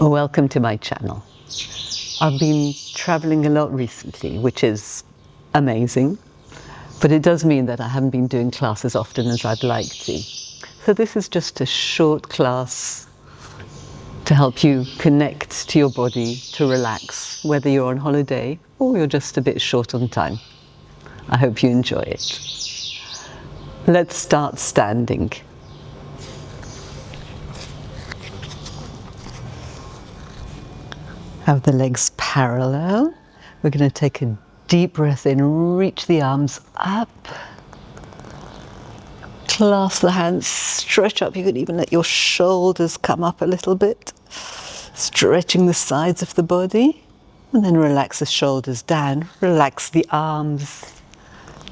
Welcome to my channel. I've been traveling a lot recently, which is amazing, but it does mean that I haven't been doing classes as often as I'd like to. So this is just a short class to help you connect to your body, to relax, whether you're on holiday or you're just a bit short on time. I hope you enjoy it. Let's start standing. Have the legs parallel. We're going to take a deep breath in, reach the arms up. Clasp the hands, stretch up. You could even let your shoulders come up a little bit, stretching the sides of the body. And then relax the shoulders down, relax the arms,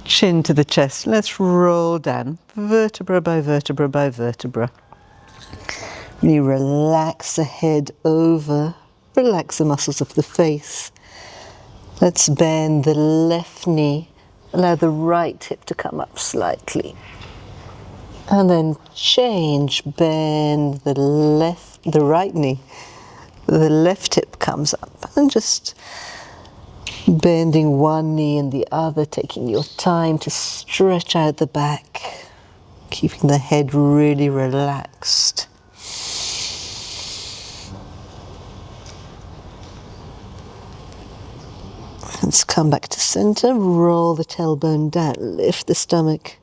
chin to the chest. Let's roll down, vertebra by vertebra by vertebra. Really relax the head over. Relax the muscles of the face. Let's bend the left knee. Allow the right hip to come up slightly. And then change. Bend the right knee. The left hip comes up. And just bending one knee and the other, taking your time to stretch out the back. Keeping the head really relaxed. Let's come back to center, roll the tailbone down, lift the stomach,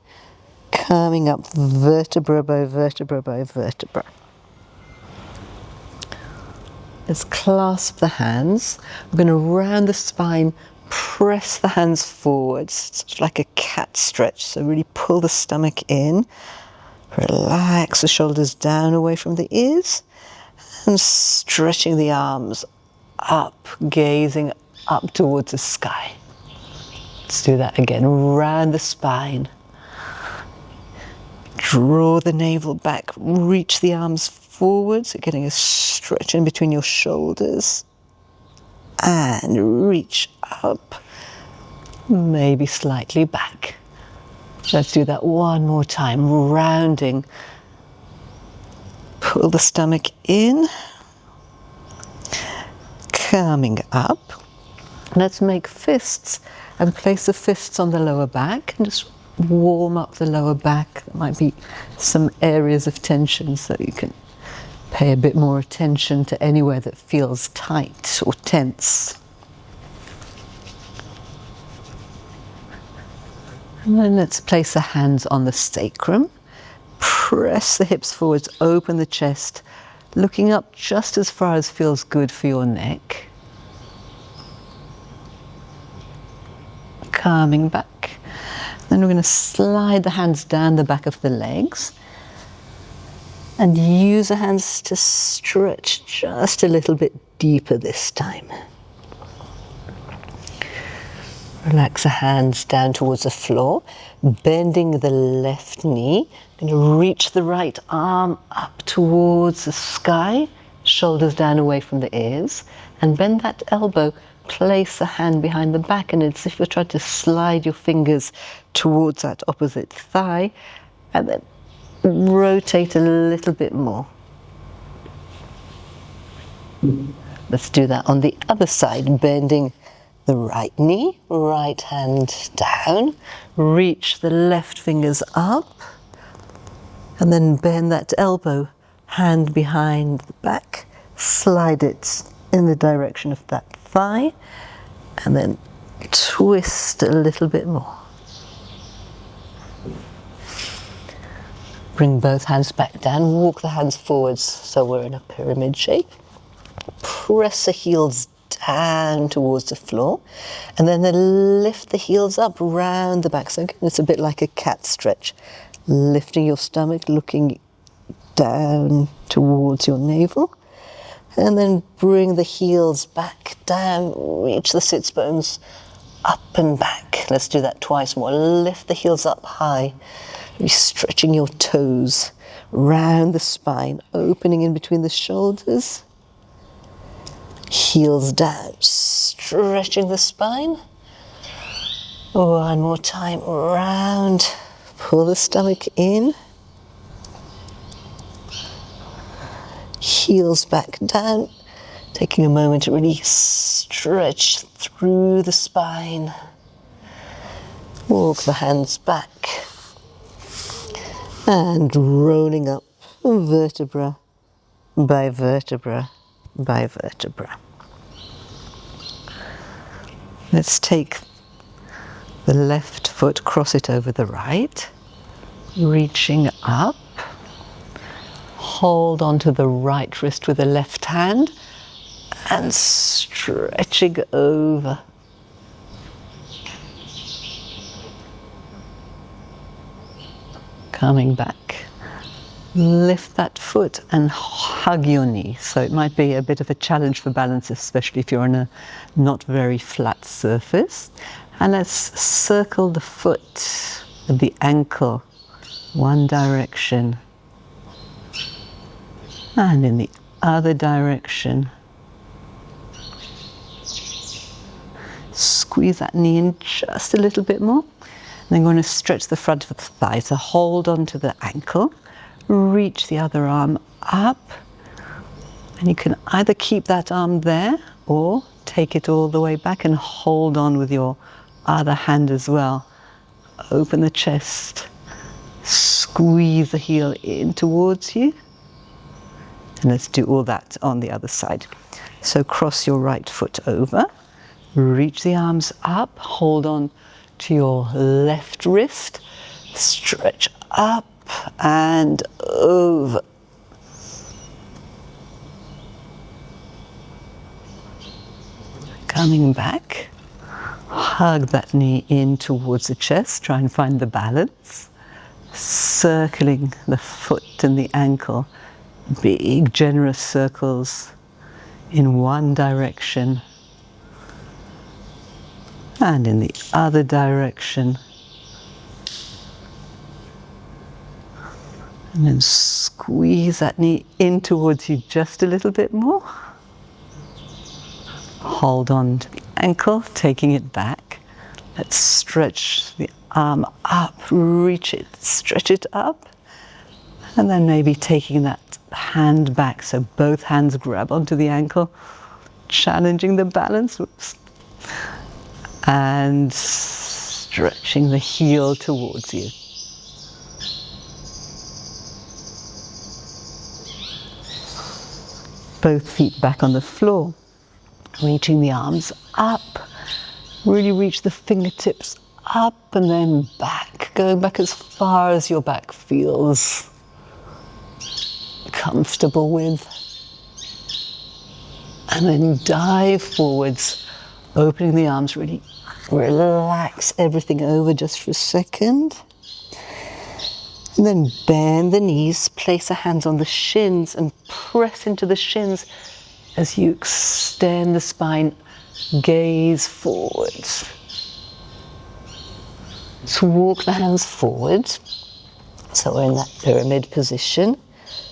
coming up vertebra by vertebra by vertebra. Let's clasp the hands. We're going to round the spine, press the hands forwards. It's like a cat stretch, so really pull the stomach in. Relax the shoulders down away from the ears and stretching the arms up, gazing up towards the sky. Let's do that again. Round the spine. Draw the navel back. Reach the arms forward. So getting a stretch in between your shoulders. And reach up. Maybe slightly back. Let's do that one more time. Rounding. Pull the stomach in. Coming up. Let's make fists and place the fists on the lower back and just warm up the lower back. There might be some areas of tension, so you can pay a bit more attention to anywhere that feels tight or tense. And then let's place the hands on the sacrum. Press the hips forwards, open the chest, looking up just as far as feels good for your neck. Coming back. Then we're going to slide the hands down the back of the legs and use the hands to stretch just a little bit deeper this time. Relax the hands down towards the floor, bending the left knee. Going to reach the right arm up towards the sky, shoulders down away from the ears, and bend that elbow. Place the hand behind the back, and it's as if you're trying to slide your fingers towards that opposite thigh, and then rotate a little bit more. Let's do that on the other side, bending the right knee, right hand down, reach the left fingers up, and then bend that elbow, hand behind the back, slide it in the direction of that thigh, and then twist a little bit more. Bring both hands back down, walk the hands forwards so we're in a pyramid shape. Press the heels down towards the floor, and then lift the heels up round the back. So again, it's a bit like a cat stretch. Lifting your stomach, looking down towards your navel. And then bring the heels back down, reach the sits bones up and back. Let's do that twice more. Lift the heels up high, really stretching your toes, round the spine, opening in between the shoulders. Heels down, stretching the spine. One more time, round, pull the stomach in. Heels back down, Taking a moment to really stretch through the spine. Walk the hands back and rolling up vertebra by vertebra by vertebra. Let's take the left foot, cross it over the right, reaching up. Hold onto the right wrist with the left hand and stretching over. Coming back. Lift that foot and hug your knee. So it might be a bit of a challenge for balance, especially if you're on a not very flat surface. And let's circle the foot with the ankle, one direction. And in the other direction. Squeeze that knee in just a little bit more. And then we're going to stretch the front of the thigh. So hold on to the ankle. Reach the other arm up. And you can either keep that arm there or take it all the way back and hold on with your other hand as well. Open the chest. Squeeze the heel in towards you. And let's do all that on the other side. So cross your right foot over, reach the arms up, hold on to your left wrist, stretch up and over. Coming back, hug that knee in towards the chest, try and find the balance, circling the foot and the ankle. Big, generous circles in one direction and in the other direction. And then squeeze that knee in towards you just a little bit more. Hold on to the ankle, taking it back. Let's stretch the arm up, reach it, stretch it up. And then maybe taking that hand back, so both hands grab onto the ankle, challenging the balance, whoops, and stretching the heel towards you. Both feet back on the floor, reaching the arms up, really reach the fingertips up and then back, going back as far as your back feels comfortable with, and then dive forwards, opening the arms, really relax everything over just for a second, and then bend the knees, place the hands on the shins and press into the shins as you extend the spine, gaze forwards. So walk the hands forward, so we're in that pyramid position.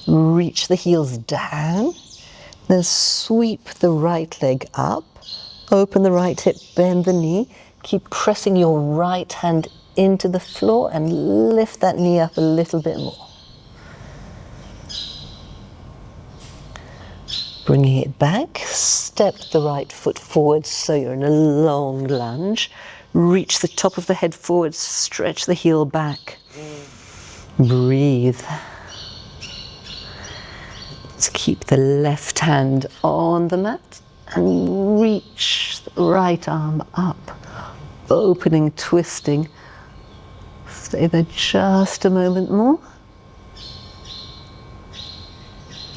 Reach the heels down, then sweep the right leg up, open the right hip, bend the knee, keep pressing your right hand into the floor and lift that knee up a little bit more. Bringing it back, step the right foot forward so you're in a long lunge. Reach the top of the head forward, stretch the heel back. Breathe. Let's keep the left hand on the mat and reach the right arm up, opening, twisting. Stay there just a moment more.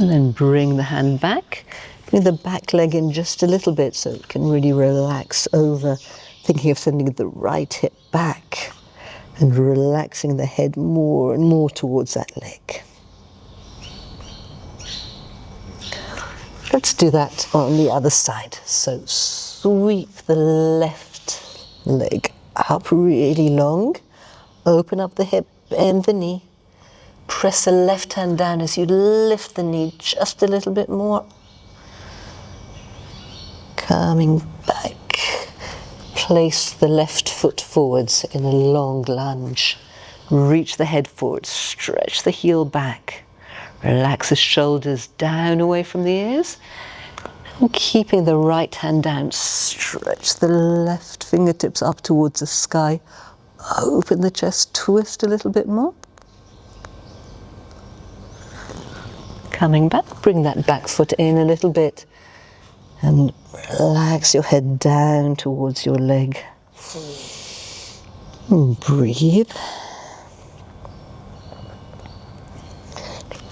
And then bring the hand back. Bring the back leg in just a little bit so it can really relax over, thinking of sending the right hip back and relaxing the head more and more towards that leg. Let's do that on the other side. So sweep the left leg up really long. Open up the hip, bend the knee. Press the left hand down as you lift the knee just a little bit more. Coming back. Place the left foot forwards in a long lunge. Reach the head forward, stretch the heel back. Relax the shoulders down away from the ears. And keeping the right hand down, stretch the left fingertips up towards the sky. Open the chest, twist a little bit more. Coming back, bring that back foot in a little bit and relax your head down towards your leg. And breathe.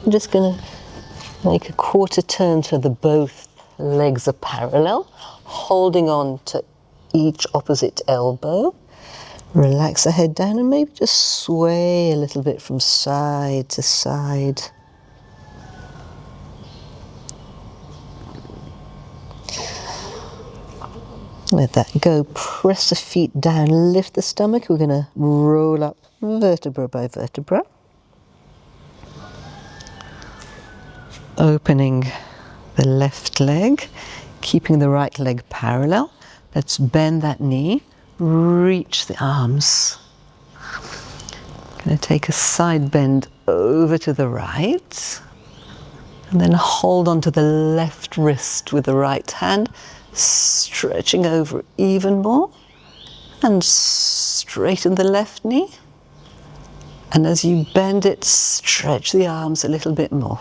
I'm just going to make a quarter turn so the both legs are parallel, holding on to each opposite elbow. Relax the head down and maybe just sway a little bit from side to side. Let that go. Press the feet down, lift the stomach. We're going to roll up vertebra by vertebra. Opening the left leg, keeping the right leg parallel. Let's bend that knee, reach the arms. Going to take a side bend over to the right, and then hold on to the left wrist with the right hand, stretching over even more, and straighten the left knee. And as you bend it, stretch the arms a little bit more.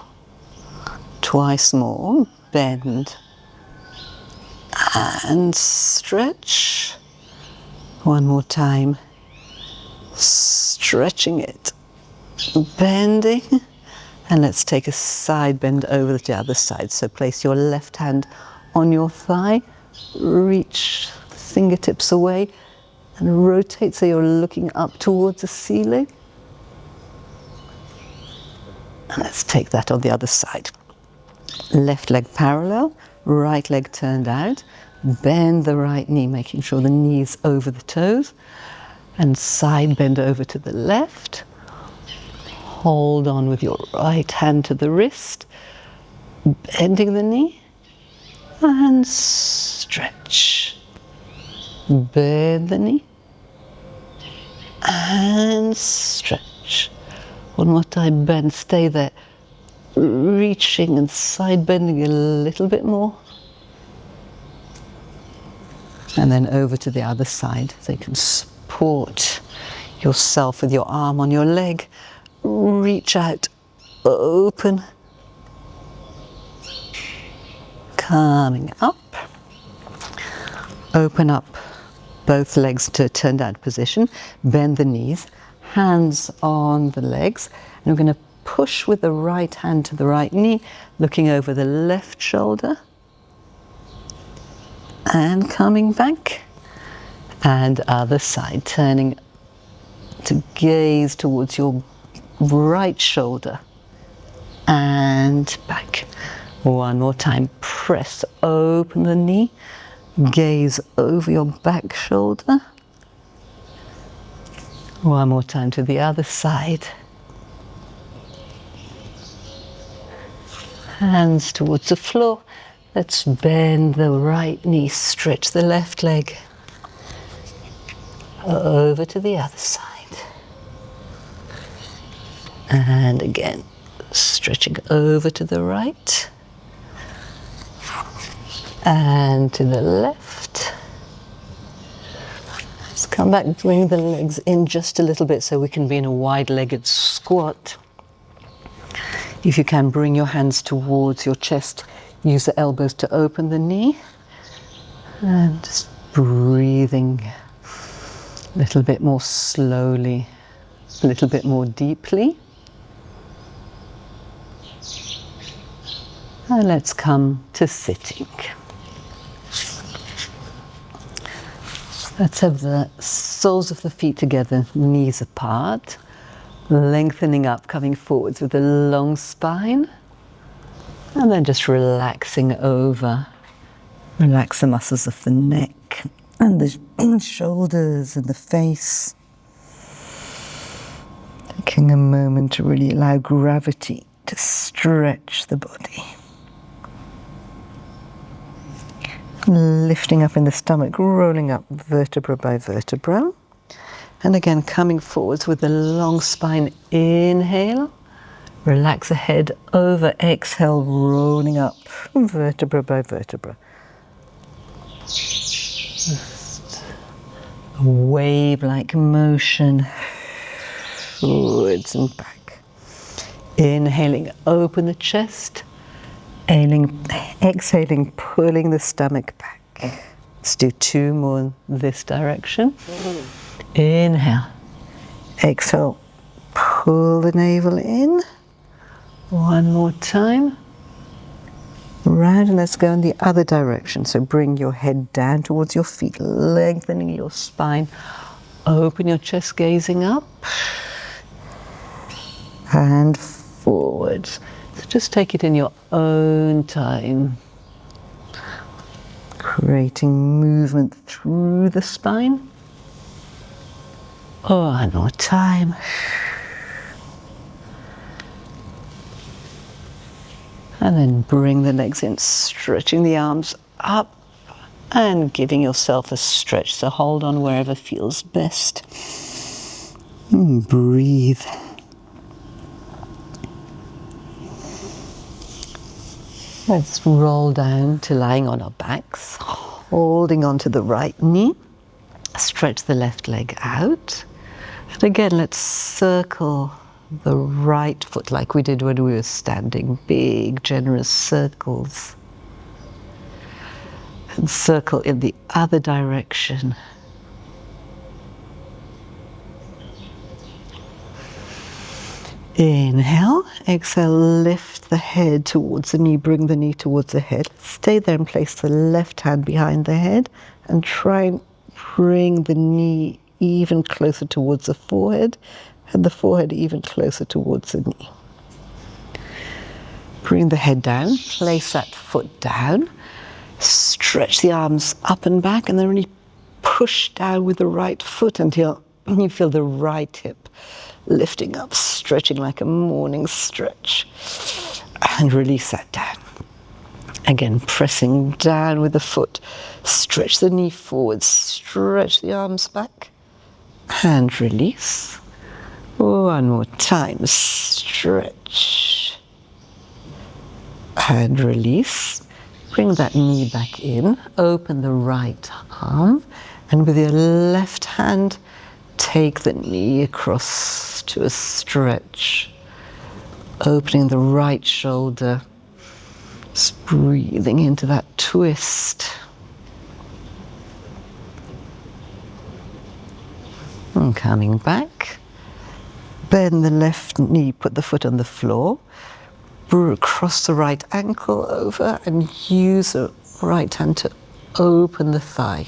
Twice more, bend and stretch. One more time, stretching it, bending, and let's take a side bend over to the other side. So place your left hand on your thigh, reach the fingertips away and rotate so you're looking up towards the ceiling. And let's take that on the other side. Left leg parallel, right leg turned out. Bend the right knee, making sure the knee's over the toes. And side bend over to the left. Hold on with your right hand to the wrist. Bending the knee. And stretch. Bend the knee. And stretch. One more time, bend, stay there. Reaching and side bending a little bit more. And then over to the other side so you can support yourself with your arm on your leg. Reach out, open, coming up. Open up both legs to a turned out position. Bend the knees, hands on the legs. And we're going to push with the right hand to the right knee, looking over the left shoulder. And coming back. And other side, turning to gaze towards your right shoulder. And back. One more time. Press open the knee. Gaze over your back shoulder. One more time to the other side. Hands towards the floor. Let's bend the right knee, stretch the left leg. Over to the other side. And again, stretching over to the right. And to the left. Let's come back, bring the legs in just a little bit so we can be in a wide-legged squat. If you can, bring your hands towards your chest. Use the elbows to open the knee. And just breathing a little bit more slowly, a little bit more deeply. And let's come to sitting. Let's have the soles of the feet together, knees apart. Lengthening up, coming forwards with a long spine. And then just relaxing over. Relax the muscles of the neck and the shoulders and the face. Taking a moment to really allow gravity to stretch the body. Lifting up in the stomach, rolling up vertebra by vertebra. And again, coming forwards with a long spine. Inhale, Relax the head over, exhale, rolling up vertebra by vertebra. Just a wave-like motion forwards and back. Inhaling, open the chest. Exhaling, pulling the stomach back. Let's do 2 more in this direction. Inhale. Exhale, pull the navel in. 1 more time. Round, and let's go in the other direction. So bring your head down towards your feet, lengthening your spine. Open your chest, gazing up. And forwards. So just take it in your own time. Creating movement through the spine. 1 more time. And then bring the legs in, stretching the arms up and giving yourself a stretch. So hold on wherever feels best. Breathe. Let's roll down to lying on our backs, holding onto the right knee. Stretch the left leg out. And again, let's circle the right foot like we did when we were standing. Big, generous circles. And circle in the other direction. Inhale, exhale, lift the head towards the knee, bring the knee towards the head. Stay there and place the left hand behind the head and try and bring the knee even closer towards the forehead and the forehead even closer towards the knee. Bring the head down, place that foot down, stretch the arms up and back, and then really push down with the right foot until you feel the right hip lifting up, stretching like a morning stretch, and release that down. Again, pressing down with the foot, stretch the knee forward, stretch the arms back, and release. 1 more time, stretch, and release. Bring that knee back in, open the right arm, and with your left hand, take the knee across to a stretch, opening the right shoulder, just breathing into that twist. And coming back, bend the left knee, put the foot on the floor, cross the right ankle over and use the right hand to open the thigh.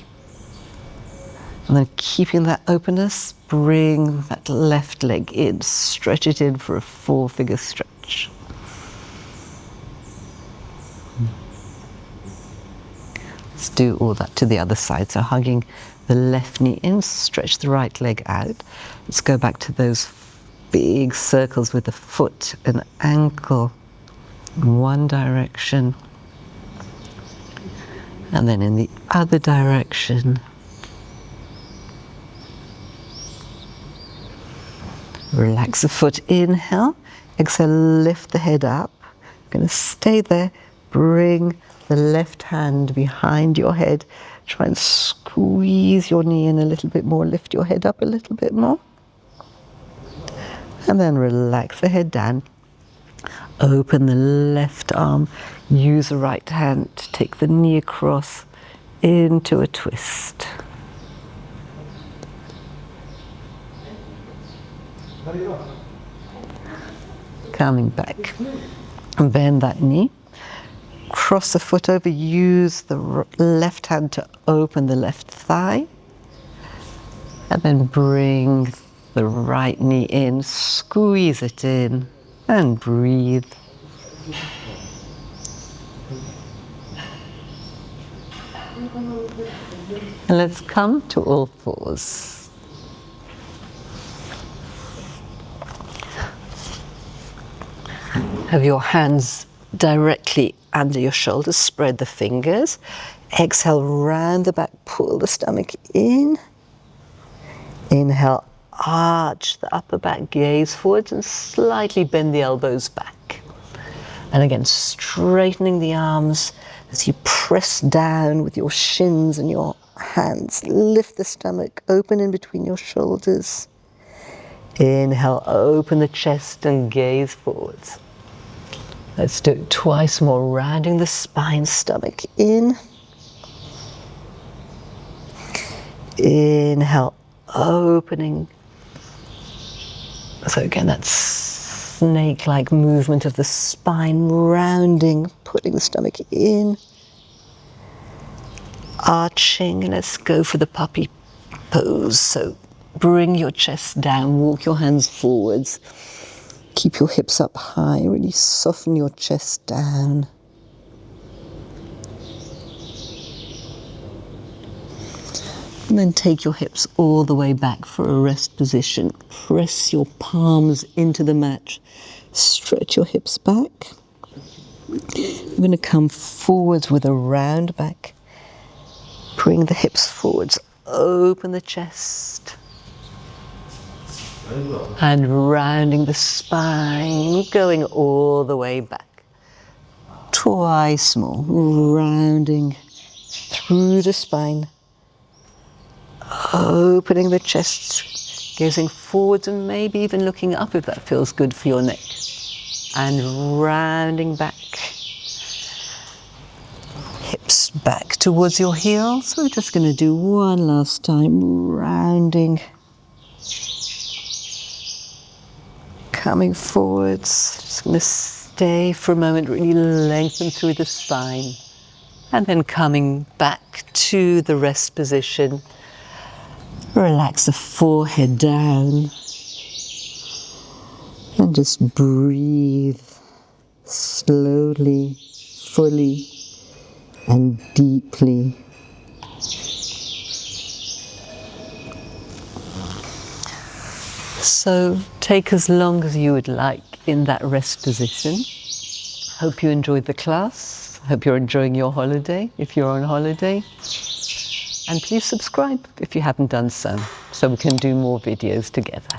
And then keeping that openness, bring that left leg in, stretch it in for a 4-figure stretch. Let's do all that to the other side. So hugging the left knee in, stretch the right leg out. Let's go back to those big circles with the foot and ankle in one direction. And then in the other direction. Relax the foot, inhale, exhale, lift the head up. Going to stay there, bring the left hand behind your head. Try and squeeze your knee in a little bit more, lift your head up a little bit more. And then relax the head down. Open the left arm, use the right hand to take the knee across into a twist. Coming back, and bend that knee, cross the foot over, use the left hand to open the left thigh, and then bring the right knee in, squeeze it in, and breathe. And let's come to all fours. Have your hands directly under your shoulders, spread the fingers. Exhale, round the back, pull the stomach in. Inhale, arch the upper back, gaze forwards and slightly bend the elbows back. And again, straightening the arms as you press down with your shins and your hands. Lift the stomach, open in between your shoulders. Inhale, open the chest and gaze forwards. Let's do it twice more, rounding the spine, stomach in. Inhale, opening. So again, that snake-like movement of the spine, rounding, putting the stomach in. Arching, and let's go for the puppy pose. So bring your chest down, walk your hands forwards. Keep your hips up high, really soften your chest down. And then take your hips all the way back for a rest position. Press your palms into the mat. Stretch your hips back. You're going to come forwards with a round back. Bring the hips forwards. Open the chest. And rounding the spine, going all the way back. Twice more. Rounding through the spine. Opening the chest, gazing forwards and maybe even looking up if that feels good for your neck. And rounding back. Hips back towards your heels. We're just going to do one last time. Rounding. Coming forwards. Just going to stay for a moment, really lengthen through the spine. And then coming back to the rest position. Relax the forehead down and just breathe slowly, fully and deeply. So take as long as you would like in that rest position. Hope you enjoyed the class. Hope you're enjoying your holiday if you're on holiday. And please subscribe if you haven't done so we can do more videos together.